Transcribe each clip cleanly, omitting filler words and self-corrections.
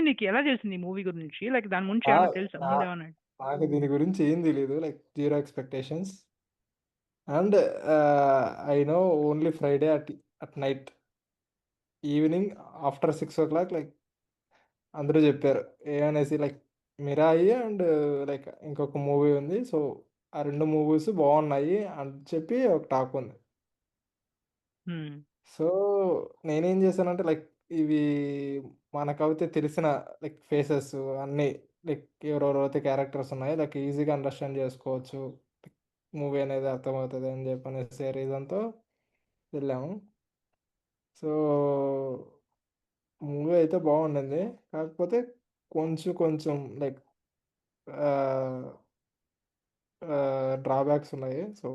నీకు ఎలా తెలిసింది ఈ మూవీ గురించి? లైక్ దాని గురించి ఆ, ఏమన్నా తెలుసా? నా- ముందేమన్నా? నాకు దీని గురించి ఏం తెలియదు, like zero expectations. And I know only Friday at night evening after 6 o'clock, like అందరూ చెప్పారు ఏమనేసి, లైక్ మిరాయి అండ్ లైక్ ఇంకొక మూవీ ఉంది, సో ఆ రెండు మూవీస్ బాగున్నాయి అని చెప్పి ఒక టాక్ ఉంది. హ్మ్. సో నేనేం చేశానంటే, లైక్ ఇవి మనకైతే తెలిసిన లైక్ ఫేసెస్ అన్నీ, లైక్ ఎవరెవరైతే క్యారెక్టర్స్ ఉన్నాయో లైక్ ఈజీగా అండర్స్టాండ్ చేసుకోవచ్చు, మూవీ అనేది అర్థమవుతుంది అని చెప్పనేసి రీజన్తో వెళ్ళాము. సో మూవీ అయితే బాగుండింది, కాకపోతే కొంచెం కొంచెం లైక్ డ్రాబ్యాక్స్ ఉన్నాయి. సో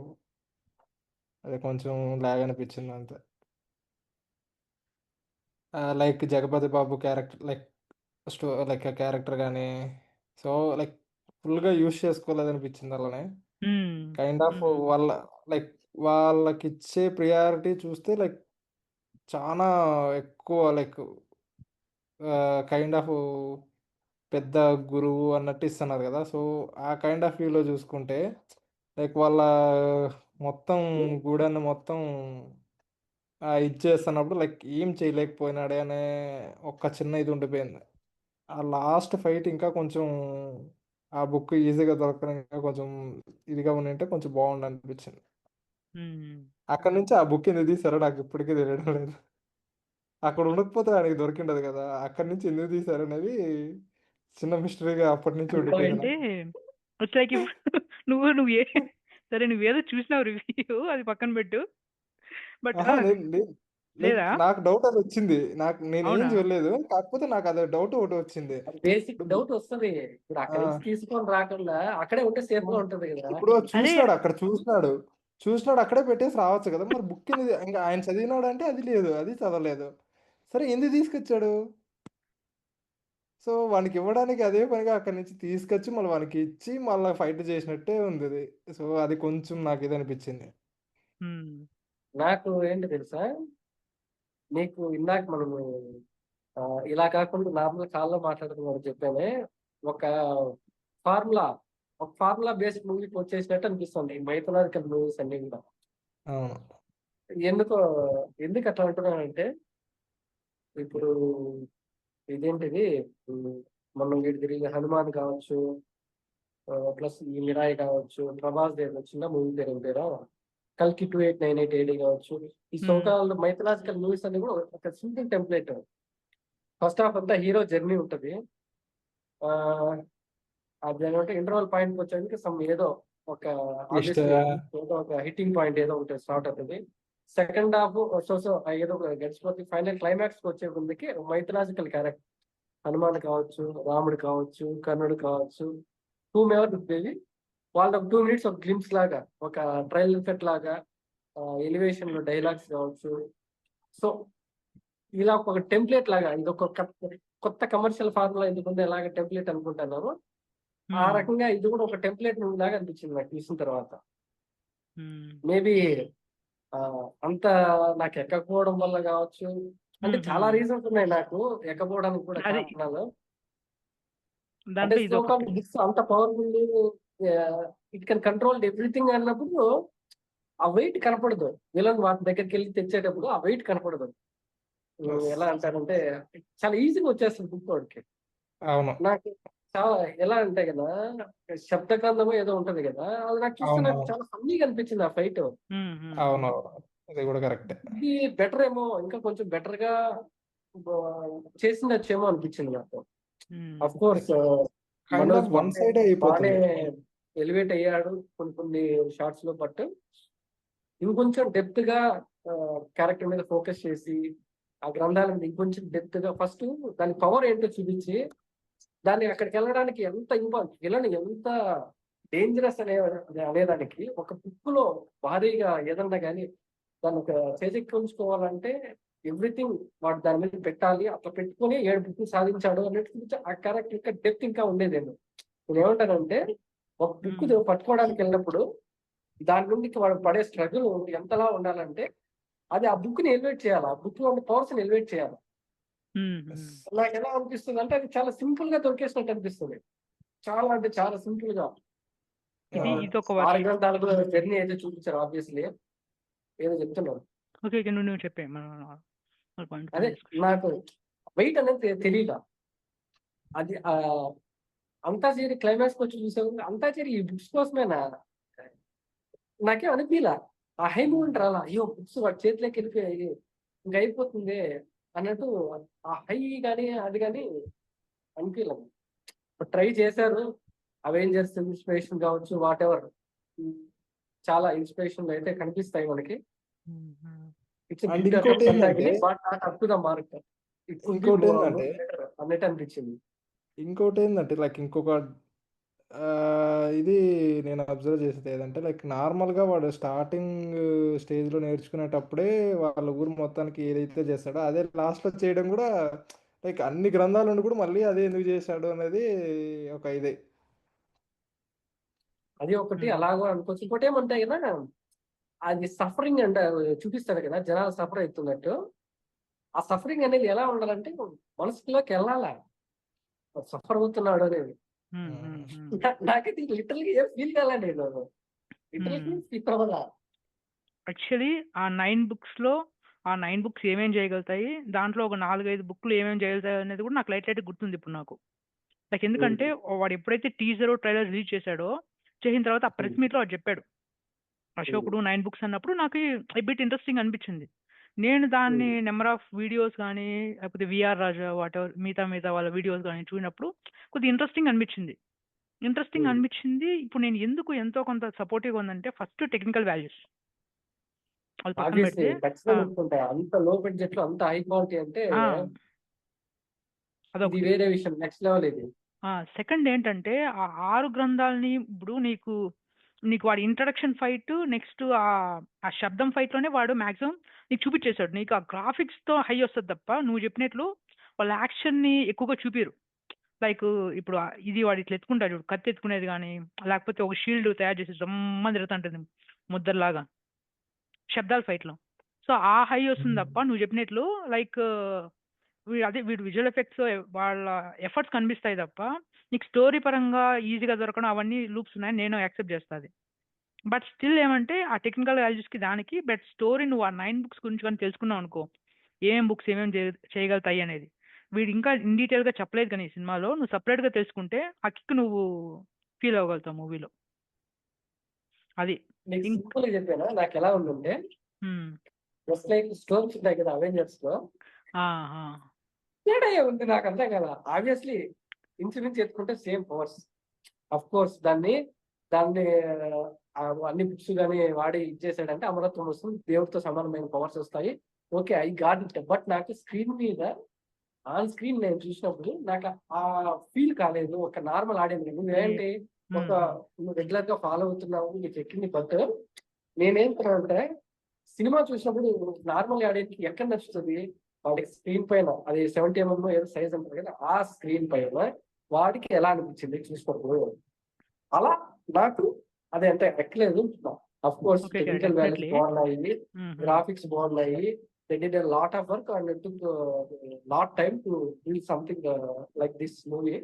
అది కొంచెం లాగ్ అనిపించింది అంతే. లైక్ జగపతి బాబు క్యారెక్టర్, లైక్ లైక్ ఆ క్యారెక్టర్ కానీ, సో లైక్ ఫుల్గా యూస్ చేసుకోలేదనిపించింది అలానే. హ్మ్. కైండ్ ఆఫ్ హ్మ్. వాళ్ళ లైక్ వాళ్ళకి ఇచ్చే ప్రియారిటీ చూస్తే లైక్ చాలా ఎక్కువ, లైక్ కైండ్ ఆఫ్ పెద్ద గురువు అన్నట్టు ఇస్తున్నారు కదా. సో ఆ కైండ్ ఆఫ్ వ్యూలో చూసుకుంటే లైక్ వాళ్ళ మొత్తం గూడాన్ని మొత్తం ఇది చేస్తున్నప్పుడు లైక్ ఏం చేయలేకపోయినాడే అనే ఒక చిన్న ఇది ఉండిపోయింది. ఆ లాస్ట్ ఫైట్ ఇంకా కొంచెం ఆ బుక్ ఈజీగా దొరకడం ఇంకా కొంచెం ఇదిగా ఉండింటే కొంచెం బాగుండు అనిపించింది. హ్మ్. అక్కడ నుంచి ఆ బుక్ ఎందుకు తీసారో నాకు ఇప్పటికీ తెలియడం లేదు. అక్కడ ఉండకపోతే ఆయనకి దొరికిండదు కదా, అక్కడి నుంచి ఎందుకు తీసారు అనేది చిన్న మిస్టరీగా అప్పటి నుంచి ఉండిపోయింది అంటే నాకు. ఇట్స్ లైక్ ఇప్పుడు నువ్వు సరే నువ్వేదో చూసినావు రివ్యూ, అది పక్కన పెట్టు. బట్ ఆహా, లైక్ లేదా? నాకు డౌట్ అది వచ్చింది, నాకు నేనేం అవునా? చూడలేదు, కాకపోతే నాకు అది డౌట్ ఒకటి వచ్చింది. బేసిక్ ఇప్పుడు డౌట్ వస్తుంది. ఇప్పుడు ఆ, అక్కడి నుంచి తీసుకొని రాకుండా అక్కడే ఉంటే సేఫ్ గా ఉంటది కదా. ఇప్పుడు అదే. చూసినాడు, అక్కడ చూసినాడు అక్కడే పెట్టేసి రావచ్చు కదా, మరి బుక్ ఎందుకు ఇంకా ఆయన చదివినాడు అంటే అది లేదు, అది చదవలేదు, సరే ఎందుకు తీసుకొచ్చాడు? సో వానికి ఇవ్వడానికి అదే పనిగా అక్కడి నుంచి తీసుకొచ్చి మళ్ళీ వానికి ఇచ్చి మళ్ళీ ఫైట్ చేసినట్టే ఉంది అది. సో అది కొంచెం నాకు ఇది అనిపించింది. హ్మ్. నాకు ఏంటి తెలుసా, నీకు ఇందాక మనము ఆ, ఇలా కాకుండా నార్మల్ కాల్లో మాట్లాడుతున్నారు చెప్పానే, ఒక ఫార్ములా ఒక ఫార్ములా బేస్డ్ మూవీకి వచ్చేసినట్టు అనిపిస్తుంది ఈ మైథలాజికల్ మూవీస్ అన్ని కూడా. అవును. ఎందుకో ఎందుకు అట్లా అంటున్నానంటే, ఇప్పుడు ఇదేంటిది, ఉమ్, మనం వీటి తిరిగి హనుమాన్ కావచ్చు, ప్లస్ ఈ మిరాయి కావచ్చు, ప్రభాస్ దేవ్ వచ్చిన మూవీ పేరు ఏం పేరు, కల్కి 2898 కావచ్చు. ఈ హ్మ్. సోకాల్ మైథలాజికల్ మూవీస్ అన్ని కూడా ఒక సింపుల్ టెంప్లెట్. ఫస్ట్ హాఫ్ అంతా హీరో జర్నీ ఉంటది. ఆ అది ఏంటంటే ఇంటర్వల్ పాయింట్ వచ్చేందుకు సమ్ ఏదో ఒక ట్విస్ట్. ఆబ్వియస్లీ ఏదో ఒక హిట్టింగ్ పాయింట్ ఏదో ఉంటుంది, స్టార్ట్ అవుతుంది. సెకండ్ హాఫ్ సో ఏదో గడిచిపోతుంది. ఫైనల్ క్లైమాక్స్ వచ్చే ముందుకి మైథలాజికల్ క్యారెక్టర్ హనుమాన్ కావచ్చు, రాముడు కావచ్చు, కర్ణుడు కావచ్చు, హూమ్ బేబీ, వాళ్ళ 2 minutes ఒక గ్లిమ్స్ లాగా, ఒక ట్రైల్ ఎఫెక్ట్ లాగా, ఎలివేషన్ లో డైలాగ్స్ కావచ్చు. సో ఇలా ఒక టెంప్లెట్ లాగా ఇది ఒక కొత్త కమర్షియల్ ఫార్ములా ఎందుకుంది ఎలాగ టెంప్లెట్ అనుకుంటున్నాను. ఆ హ్మ్. రకంగా ఇది కూడా ఒక టెంప్లెట్ లాగా అనిపించింది నాకు చూసిన తర్వాత. హ్మ్. మేబీ అంత నాకు ఎక్కకపోవడం వల్ల కావచ్చు. అంటే చాలా హుహు. రీజన్స్ ఉన్నాయి నాకు ఎక్కకపోవడానికి కూడా అది కారణాలు. అంటే దాంట్లో సోకాల్ ఇదొకటి. బుక్స్ అంత powerful, it can control everything అన్నప్పుడు ఆ వెయిట్ కనపడదు. విలన్ వాటి దగ్గరికి వెళ్ళి తెచ్చేటప్పుడు ఆ వెయిట్ కనపడదు. ఎలా అంటారంటే చాలా ఈజీగా వచ్చేస్తుంది బుక్ వాడికి. అవును. నాకు చాలా ఎలా అంటే కదా, శబ్ద గ్రంథము ఏదో ఉంటది కదా, అది నాకు చూస్తే అవును. నాకు చాలా ఫన్నీగా అనిపించింది ఆ ఫైట్. హ్మ్. హ్మ్. అవును. అది కూడా కరెక్టే. ఇది బెటర్ ఏమో, ఇంకా కొంచెం బెటర్ గా చేసిండొచ్చేమో అనిపించింది నాకు. హ్మ్. Of course kind Manoj of one side బాగానే అయిపోతుంది. ఎలివేట్ అయ్యాడు కొన్ని కొన్ని షార్ట్స్ లో. బట్ ఇంకొంచెం డెప్త్ గా క్యారెక్టర్ మీద ఫోకస్ చేసి ఆ గ్రంథాల మీద ఇంకొంచెం డెప్త్ గా ఫస్ట్ దాని పవర్ ఏంటో చూపించి దాన్ని అక్కడికి వెళ్ళడానికి ఎంత విలన్ ఎంత డేంజరస్ అనేదానికి ఒక బుక్ లో భారీగా ఏదన్నా కానీ దాన్ని ఒక చేజిక్కించుకోవాలంటే ఎవ్రీథింగ్ వాడు దాని మీద పెట్టాలి. అట్లా పెట్టుకుని 7 బుక్లు సాధించాడు అన్నట్టు ఆ క్యారెక్టర్ యొక్క డెప్త్ ఇంకా ఉండేదేమో. నేను ఏమంటానంటే, ఒక బుక్ హ్మ్. పట్టుకోవడానికి వెళ్ళినప్పుడు దాని నుండి వాడు పడే స్ట్రగుల్ ఎంతలా ఉండాలంటే అది ఆ బుక్ ని ఎలివేట్ చేయాలి, ఆ బుక్ లో ఉన్న పవర్స్ ని ఎలివేట్ చేయాలి. ఎస్. నాకు ఎలా అనిపిస్తుంది అంటే అది చాలా సింపుల్ గా దొరికేసినట్టు అనిపిస్తుంది. చాలా అంటే చాలా సింపుల్ గా ఇది అవును. ఇదొక 6 వర్షన్. గ్రంథాలకు జర్నీ అయితే చూపించారు ఆబ్వియస్లీ. ఏదో చెప్తున్నాను. ఓకే ఓకే నువ్వు చెప్పే పాయింట్ అదే నాకు వెయిట్ అనేది తెలియదా అది అంతాచేరి క్లైమాక్స్ వచ్చి చూసే అంతాచేరి ఈ బుక్స్ కోసమేనా నాకేం అనిపించలా. ఆ హై మూమెంట్ రాలా, అయ్యో బుక్స్ వాడి చేతిలోకి వెళ్ళిపోయాయి ఇంకా అయిపోతుంది అన్నట్టు ఆ హై కానీ అది కానీ అనిపించలేదు. ట్రై చేశారు, అవెంజర్స్ ఇన్స్పిరేషన్ కావచ్చు వాట్ ఎవర్, చాలా ఇన్స్పిరేషన్ అయితే కనిపిస్తాయి మనకి. ఇట్స్ అండ్ ఇంకోటి ఏంటంటే అప్ టు ద మార్క్ ఇంకోటి ఏంటంటే అన్నట్టు అనిపించింది. ఇంకోటి ఏంటంటే లైక్ ఇంకొక ఇది నేను అబ్జర్వ్ చేసేది ఏదంటే లైక్ నార్మల్గా వాడు స్టార్టింగ్ స్టేజ్లో నేర్చుకునేటప్పుడే వాళ్ళ ఊరు మొత్తానికి ఏదైతే చేస్తాడో అదే లాస్ట్లో చేయడం కూడా లైక్ అన్ని గ్రంథాలు ఉండి కూడా మళ్ళీ అదే ఎందుకు చేశాడు అనేది ఒక ఇదే. అది ఒకటి అలాగో అనుకోవచ్చు. ఇంకోటి ఏమంటే కదా అది సఫరింగ్ అంటే చూపిస్తాడు కదా జనాలు సఫర్ అవుతున్నట్టు. ఆ సఫరింగ్ అనేది ఎలా ఉండాలంటే మనసులోకి వెళ్ళాలా సఫర్ అవుతున్నాడు అనేది. నాకైతే లిటరల్గా ఏం ఫీల్ కాలే నేను లిటరల్గా ఫీల్ అవ్వాలా. యాక్చువల్లీ ఆ 9 బుక్స్లో ఆ 9 బుక్స్ ఏమేం చేయగలుగుతాయి, దాంట్లో ఒక 4-5 బుక్లు ఏమేమి చేయగలుగుతాయి అనేది కూడా నాకు లైట్ గుర్తుంది ఇప్పుడు నాకు. లైక్ ఎందుకంటే వాడు ఎప్పుడైతే టీజర్ ట్రైలర్ రిలీజ్ చేశాడో చేసిన తర్వాత ఆ ప్రెస్ మీట్లో వాడు చెప్పాడు అశోకుడు 9 బుక్స్ అన్నప్పుడు నాకు బిట్ ఇంట్రెస్టింగ్ అనిపించింది. నేను దాన్ని నెంబర్ ఆఫ్ వీడియోస్ కానీ లేకపోతే విఆర్ రాజా వాట్ ఎవర్ మిగతా వాళ్ళ వీడియోస్ కానీ చూసినప్పుడు కొద్దిగా ఇంట్రెస్టింగ్ అనిపించింది. ఇప్పుడు నేను ఎందుకు ఎంతో కొంత సపోర్టివ్గా ఉందంటే ఫస్ట్ టెక్నికల్ వాల్యూస్ అది పక్కన ఆబ్వియస్లీ పెడితే ఖచ్చితంగా ఒప్పుకుంటా. అంత లో బడ్జెట్ లో అంత హై క్వాలిటీ అంటే ఇది అదొకటి. వేరే విషయం, నెక్స్ట్ లెవెల్ ఇది. సెకండ్ ఏంటంటే ఆ 6 గ్రంథాలని ఇప్పుడు నీకు వాడి ఇంట్రడక్షన్ ఫైట్ నెక్స్ట్ ఆ శబ్దం ఫైట్ లోనే వాడు మాక్సిమం నీకు చూపించేశాడు. నీకు ఆ గ్రాఫిక్స్ తో హై వస్తుంది తప్ప నువ్వు చెప్పినట్లు వాళ్ళ యాక్షన్ ని ఎక్కువగా చూపిరు. లైక్ ఇప్పుడు ఇది వాడు ఇట్లా ఎత్తుకుంటాడు చూడు, కత్తి ఎత్తుకునేది కానీ లేకపోతే ఒక షీల్డ్ తయారు చేసి రమ్మని తిరుగుతుంటుంది ముద్దర్లాగా శబ్దాల ఫైట్ లో. సో ఆ హై వస్తుంది తప్ప నువ్వు చెప్పినట్లు లైక్ వీడు విజువల్ ఎఫెక్ట్స్ వాళ్ళ ఎఫర్ట్స్ కనిపిస్తాయి తప్ప నీకు స్టోరీ పరంగా ఈజీగా దొరకడం అవన్నీ లూప్స్ ఉన్నాయని నేను యాక్సెప్ట్ చేస్తాది. బట్ స్టిల్ ఏమంటే ఆ టెక్నికల్ వాల్యూస్కి దానికి బట్ స్టోరీ నువ్వు ఆ 9 బుక్స్ గురించి కానీ తెలుసుకున్నావు అనుకో ఏమేం బుక్స్ ఏమేమి చేయగలుగుతాయి అనేది వీడు ఇంకా ఇన్ డీటెయిల్గా చెప్పలేదు కానీ ఈ సినిమాలో నువ్వు సపరేట్గా తెలుసుకుంటే ఆ కిక్ నువ్వు ఫీల్ అవ్వగలుగుతావు మూవీలో. అది నీకు సింపుల్ గా చెప్పాను నాకు ఎలా ఉందంటే జస్ట్ లైక్ స్టోరీస్ ఉంటాయి కదా అవెంజర్స్ లో తేడా ఉంది నాకు అర్థం కదా. ఆబ్వియస్లీ ఇన్సూరెన్స్ ఎత్తుకుంటే సేమ్ పవర్స్ అఫ్ కోర్స్ దాన్ని అన్ని బుక్స్ కానీ వాడి ఇచ్చేసాడంటే అమరత్వం వస్తుంది, దేవుడితో సమానమైన పవర్స్ వస్తాయి. Okay I got it. But నాకు స్క్రీన్ మీద ఆన్ స్క్రీన్ నేను చూసినప్పుడు నాకు ఆ ఫీల్ కాలేదు. ఒక నార్మల్ ఆడియన్స్ నువ్వేంటి ఒక నువ్వు రెగ్యులర్ గా ఫాలో అవుతున్నావు నీకు ఎక్కింది. బట్ నేనేంటంటే సినిమా చూసినప్పుడు నార్మల్ ఆడియన్స్ కి ఎక్కడ నచ్చుతుంది వాడికి స్క్రీన్ పైన అది 70mm ఏదో సైజ్ అంటారు కదా ఆ స్క్రీన్ పైన వాడికి ఎలా అనిపించింది చూసినప్పుడు. అలా నాకు అది అంటే ఎక్కలేదు. అఫ్ కోర్స్ టెక్నికల్ వాల్యూస్ బాగున్నాయి, గ్రాఫిక్స్ బాగున్నాయి, they did a lot of work and it took lot time to build something like this movie.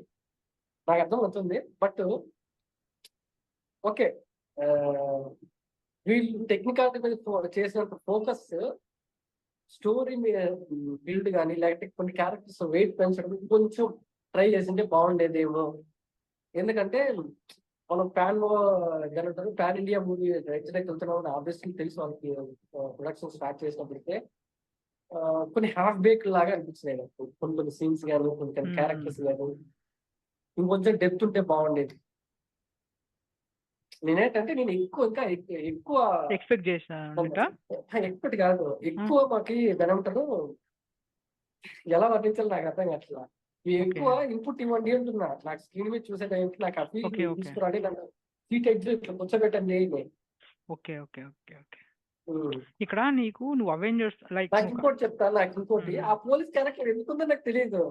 నాకు అర్థం అవుతుంది. బట్ ఓకే వీళ్ళు టెక్నికాలిటీ మీద చేసినంత ఫోకస్ స్టోరీ మీద బిల్డ్ కానీ లేకపోతే కొన్ని క్యారెక్టర్స్ వెయిట్ పెంచడం కొంచెం ట్రై చేసింటే బాగుండేదేమో. ఎందుకంటే మనం పాన్ ఇండియా మూవీ ఎగ్జైట్ వెళ్తున్నాం ఆబ్వియస్లీ తెలుసు వాళ్ళకి ప్రొడక్షన్ స్టార్ట్ చేసినప్పటికే కొన్ని హాఫ్ బేక్ లాగా అనిపించినాయి కొన్ని సీన్స్ కానీ కొన్ని క్యారెక్టర్స్ కానీ ఇంకొంచెం డెప్త్ ఉంటే బాగుండేది. నేనేంటంటే నేను ఇంకా ఎక్కువ ఎక్స్పెక్ట్ చేసిన ఎక్స్పెక్ట్ కాదు ఎక్కువ మాకు ఏమంటారు ఎలా వర్ణించాలి నాకు అర్థం కావట్లా. ఎక్కువ ఇన్పుట్ ఇవ్వండి అంటున్నా. నాకు స్క్రీన్ మీద చూసే టైంకి నాకు ఆ ఫీల్ తీసుకురండి, నన్ను సీట్ ఎగ్జిట్ ఇట్లా కూర్చోబెట్టండి. ఓకే ఓకే ఓకే ఓకే ఇక్కడ నువ్వు అవెంజర్స్ లైక్ నాకు ఇంకోటి చెప్తాను. నాకు ఇంకోటి ఆ పోలీస్ క్యారెక్టర్ ఎందుకుందో నాకు తెలియదు.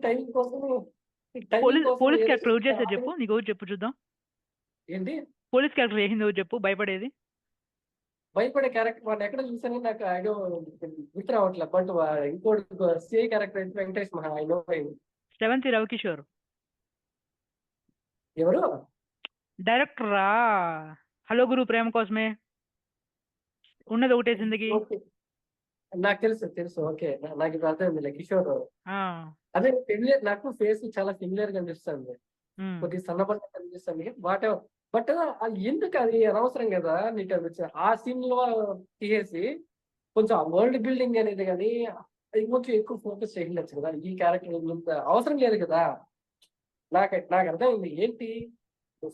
టైమింగ్ కోసం పోలీస్ క్యారెక్టర్ ఎవరు చేశారు చెప్పు, నీకు ఎవరు చెప్పు చూద్దాం. ఏంటి పోలీస్ క్యారెక్టర్ చేసింది ఎవరు చెప్పు భయపడేది. భయపడే క్యారెక్టర్ వాడిని ఎక్కడ చూసాను నాకు ఐడో గుర్తు రావట్లేదు. బట్ ఇంకోటి సిఐ క్యారెక్టర్ అయితే వెంకటేష్ మహా ఐ నో శ్రవంతి రవికిషోర్ ఎవరు. డైరెక్టర్ రా. హలో గురు ప్రేమ కోసమే ఉన్నది ఒకటే జిందగీ. ఓకే, నాకు తెలుసు. ఓకే, నాకు ఇప్పుడు అర్థమైంది కిషోర్. ఆ, అదే ఫెమిలియర్, నాకు ఫేస్ చాలా ఫెమిలియర్ గా అనిపిస్తుంది, ఉమ్, కొద్దిగా సన్నబడ్డ కనిపిస్తుంది. బట్ ఎందుకు అది అనవసరం కదా నీకు అనిపించింది ఆ సీన్ లో తీసేసి కొంచెం ఆ వరల్డ్ బిల్డింగ్ అనేది కానీ ఇంకొంచెం ఎక్కువ ఫోకస్ చేయవచ్చు కదా. ఈ క్యారెక్టర్ ఇంత అవసరం లేదు కదా. నాకు అర్థమైంది ఏంటి,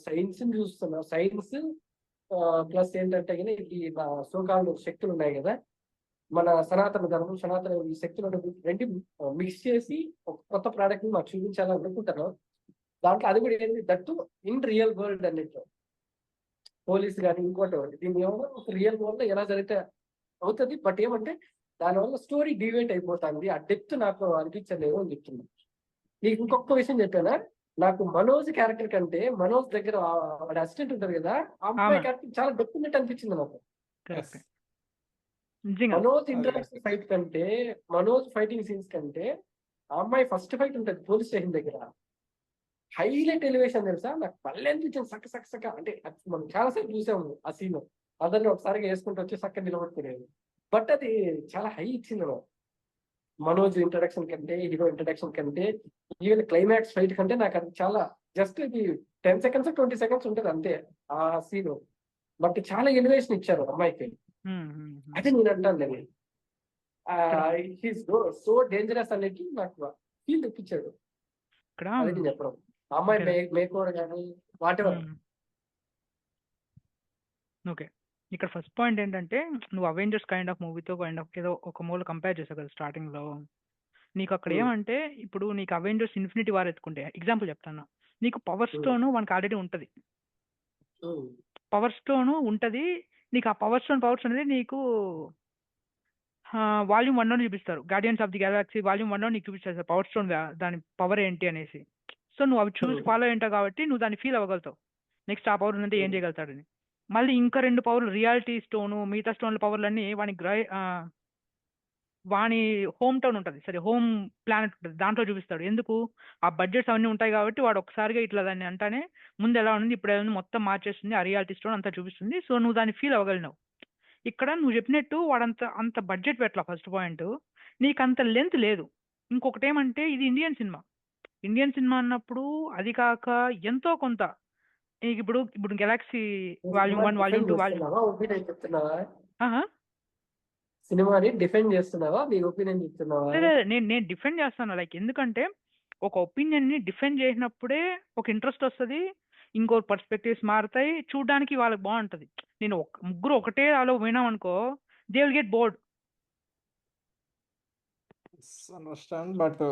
సైన్స్ చూస్తున్నావు, సైన్స్ ప్లస్ ఏంటంటే కానీ ఈ సోకాలు శక్తులు ఉన్నాయి కదా, మన సనాతన ధర్మం, సనాతన ఈ శక్తులను రెండు మిక్స్ చేసి ఒక కొత్త ప్రోడక్ట్ ని మాకు చూపించాలని అనుకుంటాను. దాంట్లో అది కూడా ఏంటి, దట్టు ఇన్ రియల్ వరల్డ్ అన్నిట్లో పోలీస్ కానీ ఇంకోటి దీని ఏమో ఒక రియల్ వరల్డ్ లో ఎలా జరిగితే అవుతుంది. బట్ ఏమంటే దానివల్ల స్టోరీ డివేట్ అయిపోతుంది. ఆ డెప్త్ నాకు అనిపించలేదు అని చెప్తున్నాను. నీకు ఇంకొక విషయం చెప్పానా, నాకు మనోజ్ క్యారెక్టర్ కంటే మనోజ్ దగ్గర వాడి అసిస్టెంట్ ఉంటారు కదా, ఆ అమ్మాయి క్యారెక్టర్ చాలా డెప్త్ ఉన్నట్టు అనిపించింది నాకు. కరెక్ట్. నిజంగా మనోజ్ ఇంటరాక్షన్ ఫైట్ కంటే, మనోజ్ ఫైటింగ్ సీన్స్ కంటే ఆ అమ్మాయి ఫస్ట్ ఫైట్ ఉంటుంది పోలీస్ స్టేషన్ దగ్గర, హైలైట్ ఎలివేషన్ తెలుసా. నాకు పల్లె అనిపించింది సక్క అంటే మనం చాలాసేపు చూసాము ఆ సీన్. అందరిని ఒకసారిగా వేసుకుంటూ వచ్చి సక్క నిలబడుకునేది. బట్ అది చాలా హై ఇచ్చింది నాకు. మనోజ్ ఇంట్రడక్షన్ కంటే, హీరో ఇంట్రడక్షన్ కంటే, ఈవెన్ క్లైమాక్స్ ఫైట్ కంటే నాకు అది చాలా జస్ట్ ఇది 10 seconds 20 seconds ఉంటుంది అంతే ఆ సీన్. బట్ చాలా ఎలివేషన్ ఇచ్చారు అమ్మాయికి. అదే నేను అంటాను, హీస్ సో డేంజరస్ అనేది నాకు ఫీల్ తెప్పించాడు. ఇక్కడ అది నేను చెప్పడం అమ్మాయి మేకోవర్ కానీ వాటెవర్. ఓకే, ఇక్కడ ఫస్ట్ పాయింట్ ఏంటంటే నువ్వు అవెంజర్స్ కైండ్ ఆఫ్ మూవీతో ఏదో ఒక మూల కంపేర్ చేసావు కదా స్టార్టింగ్ లో. నీకు అక్కడ ఏమంటే ఇప్పుడు నీకు అవెంజర్స్ ఇన్ఫినిటీ వార్ ఎత్తుకుంటే ఎగ్జాంపుల్ చెప్తాను, నీకు పవర్ స్టోన్ మనకు ఆల్రెడీ ఉంటది. పవర్ స్టోన్ ఉంటది, నీకు ఆ పవర్ స్టోన్ అనేది నీకు వాల్యూమ్ 1 లో చూపిస్తారు. Guardians of the Galaxy volume 1 లో నీకు చూపిస్తారు పవర్ స్టోన్ దాని పవర్ ఏంటి అనేసి. సో నువ్వు అవి చూసి ఫాలో అయింటావు కాబట్టి నువ్వు దాన్ని ఫీల్ అవ్వగలుగుతావు, నెక్స్ట్ ఆ పవర్ ఉందంటే ఏం చేయగలుగుతాడని. మళ్ళీ ఇంకా 2 పవర్లు, రియాలిటీ స్టోను, మిగతా స్టోన్ల పవర్లన్నీ వాని హోమ్ టౌన్ ఉంటుంది, సరే హోమ్ ప్లానెట్ ఉంటుంది, దాంట్లో చూపిస్తాడు. ఎందుకు, ఆ బడ్జెట్స్ అవన్నీ ఉంటాయి కాబట్టి వాడు ఒకసారిగా ఇట్లా దాన్ని అంటానే ముందు ఎలా ఉంది ఇప్పుడు ఎలా ఉంది మొత్తం మార్చేస్తుంది, ఆ రియాలిటీ స్టోన్ అంతా చూపిస్తుంది. సో నువ్వు దాన్ని ఫీల్ అవ్వగలిగినావు. ఇక్కడ నువ్వు చెప్పినట్టు వాడంత బడ్జెట్ పెట్టలా ఫస్ట్ పాయింట్, నీకు అంత లెంత్ లేదు. ఇంకొకటి ఏమంటే ఇది ఇండియన్ సినిమా అన్నప్పుడు అది కాక ఎంతో కొంత నీకు ఇప్పుడు గెలాక్సీ వాల్యూమ్ 1 వాల్యూమ్ 2 సినిమాని డిఫెండ్ చేస్తున్నావా, నీ ఒపీనియన్ చెప్తున్నావా? నేను డిఫెండ్ చేస్తాను. లైక్ ఎందుకంటే ఒక ఒపీనియన్ ని డిఫెండ్ చేసినప్పుడే ఒక ఇంట్రెస్ట్ వస్తుంది, ఇంకో పర్స్పెక్టివ్స్ మారుతాయి, చూడడానికి వాళ్ళకి బాగుంటది. నేను ముగ్గురు ఒకటే అలా వినాం అనుకో, they will get bored. But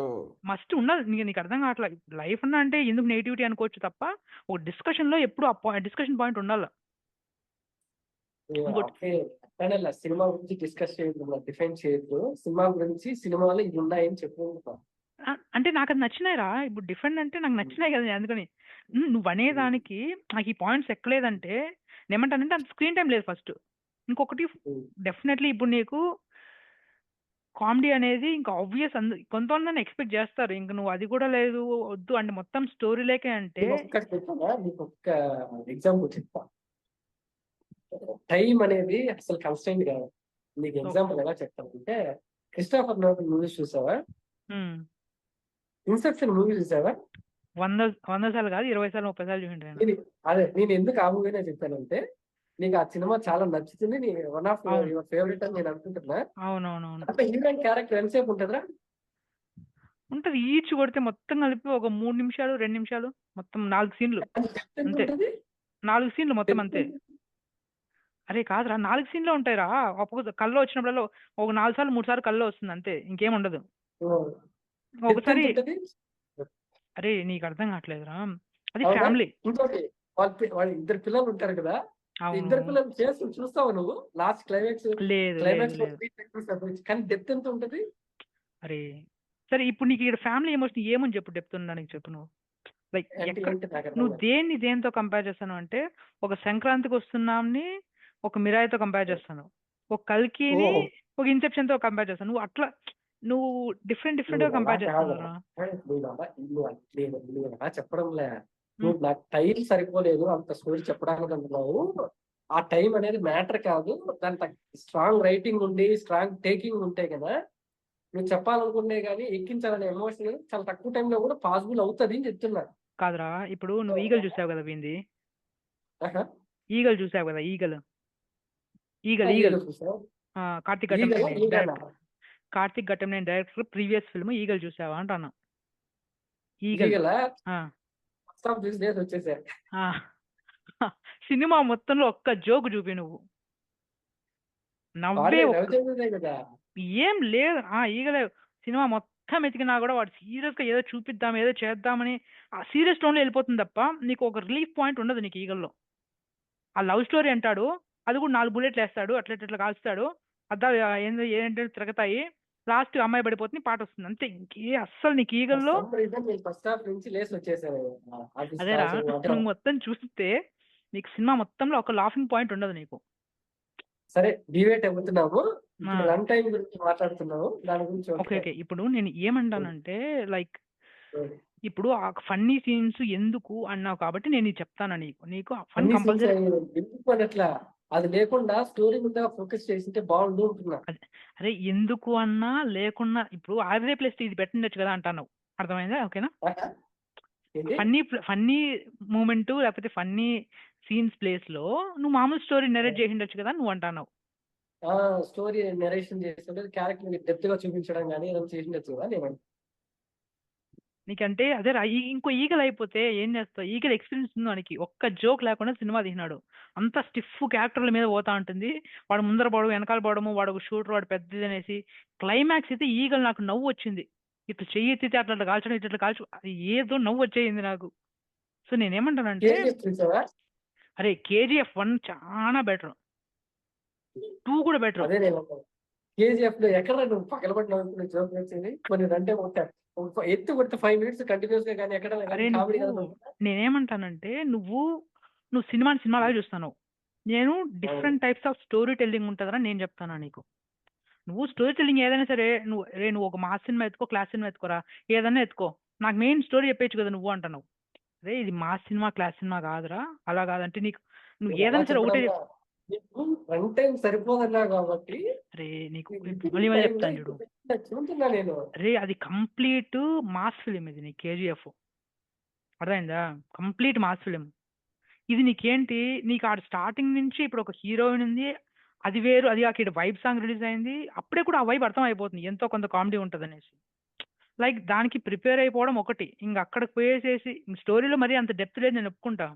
must ఉండాలి, నీకు అర్థం కావట్లా. లైఫ్ అన్నా అంటే ఎందుకు నెగిటివిటీ అనుకోవచ్చు తప్ప ఒక డిస్కషన్ లో ఎప్పుడు ఆ డిస్కషన్ పాయింట్ ఉండాలి. సినిమా గురించి డిస్కస్ చేయదు, డిఫెండ్ చేయొద్దు, సినిమా గురించి సినిమాలో ఇది ఉన్నాయని చెప్పుకుంటా. అంటే నాకు అది నచ్చినాయిరా. ఇప్పుడు డిఫెండ్ అంటే నాకు నచ్చినాయి కదా, అందుకని నువ్వు అనేదానికి నాకు ఈ పాయింట్స్ ఎక్కలేదంటే నేమంటానంటే అంత స్క్రీన్ టైం లేదు ఫస్ట్. ఇంకొకటి డెఫినెట్లీ ఇప్పుడు నీకు కామెడీ అనేది ఇంకా ఆబ్వియస్, కొంతమంది ఎక్స్పెక్ట్ చేస్తారు, ఇంక నువ్వు అది కూడా లేదు వద్దు అంటే మొత్తం స్టోరీ లేకే అంటే. నీకు ఒక్క ఎగ్జాంపుల్ చెప్తా, టైం అనేది అసలు కన్స్టెంట్ కాదు. నీకు ఎగ్జాంపుల్ ఎలా చెప్తానంటే, క్రిస్టోఫర్ నోలన్ మూవీస్ చూసావా? ఇన్సెప్షన్ మూవీ చూసావా? 100 సార్లు కాదు 20 సార్లు 30 సార్లు చూసింటాను. అదే నేను ఎందుకు ఆ మూవీనే చెప్పానంటే, నీకు ఆ సినిమా చాలా నచ్చుతుంది, నీ వన్ ఆఫ్ యువర్ ఫేవరెట్ అని నేను అనుకుంటున్నా. అవునవునవును. అంటే హీరోయిన్ క్యారెక్టర్ ఎంతసేపు ఉంటుందిరా? ఉంటది, ఈచ్ కొడితే మొత్తం కలిపి ఒక 3 నిమిషాలు 2 నిమిషాలు, మొత్తం 4 సీన్లు అంతే. 4 సీన్లు మొత్తం అంతే. అరే కాదురా, 4 సీన్లు ఉంటాయిరా. కల్లో వచ్చినప్పుడు ఒక 4 సార్లు 3 సార్లు కల్లో వస్తుంది అంతే, ఇంకేం ఉండదు. ఒకసారి అరే నీకు అర్థం కావట్లేదురా, అది ఫ్యామిలీ. ఇంకోటి వాళ్ళ ఇద్దరు పిల్లలు ఉంటారు కదా, ఇద్దరు పిల్లలు చేసి చూస్తావు నువ్వు లాస్ట్ క్లైమాక్స్ కానీ డెప్త్ ఎంత ఉంటది. అరే సరే ఇప్పుడు నీకు ఇక్కడ ఫ్యామిలీ ఎమోషన్ ఏమని చెప్పు, డెప్త్ ఉందా నీకు చెప్పు. నువ్వు లైక్ నువ్వు దేంతో కంపేర్ చేస్తాను అంటే, ఒక సంక్రాంతికి వస్తున్నాంని ఒక మిరాయితో కంపేర్ చేస్తాను, ఒక కల్కిని ఓ ఒక ఇన్సెప్షన్తో కంపేర్ చేస్తాను. నువ్వు అట్లా నువ్వు డిఫరెంట్గా నువ్వు అలా కంపేర్ కాదు చేస్తున్నారా? నువ్వు అలా చెప్పడంలే. నువ్వు నాకు టైం సరిపోలేదు అంత స్టోరీ చెప్పడానికి అంటున్నావు. ఆ టైం అనేది మ్యాటర్ కాదు, దాని స్ట్రాంగ్ రైటింగ్ ఉండి స్ట్రాంగ్ టేకింగ్ ఉంటే కదా నువ్వు చెప్పాలనుకునే కానీ ఎక్కించాలనే ఎమోషన్ చాలా తక్కువ టైంలో కూడా పాసిబుల్ అవుతుంది అని చెప్తున్నా. కాదురా, ఇప్పుడు నువ్వు ఈగల్ చూసావు కదా, వింది ఆహా. ఈగల్ చూసావు కదా, ఈగల్ ఈగల్ ఆ, ఈగల్ ఈగల్ చూసావా? కార్తీక్ ఈగలా ఘట్టంనేని ఈగలా director, Karthik Ghattamaneni director previous film Eagle చూసావా అంటున్నా. ఈగల్ ఈగలా ఆ, ఫస్ట్ హాఫ్ చూసి డేస్ వచ్చేసారు. ఆ. సినిమా మొత్తంలో ఒక్క జోక్ చూపి నువ్వు నవ్వే వాడే ఒక్క రవిచంద్రుడే కదా. ఏం లేదు. ఈగలే సినిమా మొత్తం ఎతికినా కూడా వాడు సీరియస్గా ఏదో చూపిద్దాం ఏదో చేద్దామని ఆ సీరియస్ టోన్లో వెళ్ళిపోతుంది తప్ప నీకు ఒక రిలీఫ్ పాయింట్ ఉండదు నీకు ఈగల్లో. ఆ లవ్ స్టోరీ అంటాడు, అది కూడా 4 బుల్లెట్లు వేస్తాడు, అట్లా ఇట్లా కాల్స్తాడు, అద్దా ఏంటంటే తిరగతాయి, లాస్ట్ అమ్మాయి పడిపోతుంది, పాట వస్తుంది, అంతే. ఇంకే అస్సలు నీకు ఈగల్లో నేను ఫస్ట్ హాఫ్ నుంచి లేసి వచ్చేసాను. అదేరా, నువ్వు మొత్తం చూస్తే నీకు సినిమా మొత్తంలో ఒక లాఫింగ్ పాయింట్ ఉండదు నీకు. సరే డివేట్ అవుతున్నాము, ఆ, ఇప్పుడు రన్ టైం గురించి మాట్లాడుతున్నాము, దాని గురించి ఓకే ఓకే. ఇప్పుడు నేను ఏమంటానంటే ఇప్పుడు ఆ ఫన్నీ సీన్స్ ఎందుకు అన్నావు కాబట్టి నేను ఇది చెప్తాను నీకు. నీకు ఫన్ అన్ని సీన్స్ కంపల్సరీ. ఎందుకు అన్నట్లా, అది లేకుండా స్టోరీ మీద ఫోకస్ చేసింటే బాగుండు అంటున్నా. అరే ఎందుకు అన్నా లేకున్నా ఇప్పుడు అదే ప్లేస్ ఇది పెట్టిండొచ్చు కదా అంటున్నావు, అర్థమైందా? ఓకేనా? ఏంటి ఫన్నీ మూమెంట్ లేకపోతే ఫన్నీ సీన్స్ ప్లేస్ లో నువ్వు మామూలు స్టోరీ నెరేట్ చేసిండొచ్చు కదా నువ్వు అంటున్నావు. స్టోరీ నెరేషన్ చేస్తుంటే క్యారెక్టర్ డెప్త్ గా చూపించడం కానీ ఏదైనా చేసిండొచ్చు కదా నేను. నీకంటే అదే ఇంకో ఈగల్ అయిపోతే ఏం చేస్తావు? ఈగల్ ఎక్స్పీరియన్స్ ఉంది వానికి, ఒక్క జోక్ లేకుండా సినిమా తీసినాడు. అంత స్టిఫ్ క్యారెక్టర్ల మీద పోతా ఉంటుంది, వాడు ముందర పోవడం వెనకాల పోవడము, వాడు షూటర్ వాడు పెద్దది అనేసి. క్లైమాక్స్ అయితే ఈగల్ నాకు నవ్వు వచ్చింది, ఇట్లా చెయ్యి ఎత్తితే అట్లా అట్లా కాల్చడం ఇట్లా కాల్చు, అది ఏదో నవ్వు వచ్చేయింది నాకు. సో నేనేమంటానంటే చూసావా? అరే KGF 1 చాలా బెటర్, 2 కూడా బెటర్. అదే నేను KGF లో ఎక్కడ నువ్వు పగలబడిన జోక్ వచ్చింది కొన్ని అంటే ఎత్తు కొడితే 5 minutes కంటిన్యూస్ గా కానీ ఎక్కడ అరే కామెడీ నువ్వు నేనేమంటానంటే నువ్వు సినిమా లాగా చూస్తాను, నేను different types of story telling ఉంటుందని నేను చెప్తాను నీకు. నువ్వు స్టోరీ టెల్లింగ్ ఏదైనా సరే, నువ్వు ఒక మాస్ సినిమా ఎత్తుకో, క్లాస్ సినిమా ఎత్తుకోరా, ఏదైనా ఎత్తుకో, నాకు మెయిన్ స్టోరీ చెప్పేయచ్చు కదా నువ్వు అంటున్నావు. అరే ఇది మాస్ సినిమా క్లాస్ సినిమా కాదురా, అలా కాదంటే నువ్వు ఏదైనా సరే ఒకటే రన్ టైం సరిపోదన్నా కాబట్టి అరే నీకు మళ్ళీ మళ్ళీ చెప్తాను చూడు, చూస్తున్నా నేను. అరే అది కంప్లీట్ మాస్ ఫిలిం, ఇది నీ KGF అర్థమైందా? కంప్లీట్ మాస్ ఫిలిం ఇది. నీకేంటి, నీకు ఆడ స్టార్టింగ్ నుంచి ఇప్పుడు ఒక హీరోయిన్ ఉంది, అది వేరు, అది కాక వైబ్ సాంగ్ రిలీజ్ అయింది, అప్పుడే కూడా ఆ వైబ్ అర్థం అయిపోతుంది ఎంతో కొంత కామెడీ ఉంటుంది అనేసి. దానికి ప్రిపేర్ అయిపోవడం ఒకటి, ఇంక అక్కడికి పోయేసేసి స్టోరీలో మరీ అంత డెప్త్ లేదు నేను ఒప్పుకుంటా.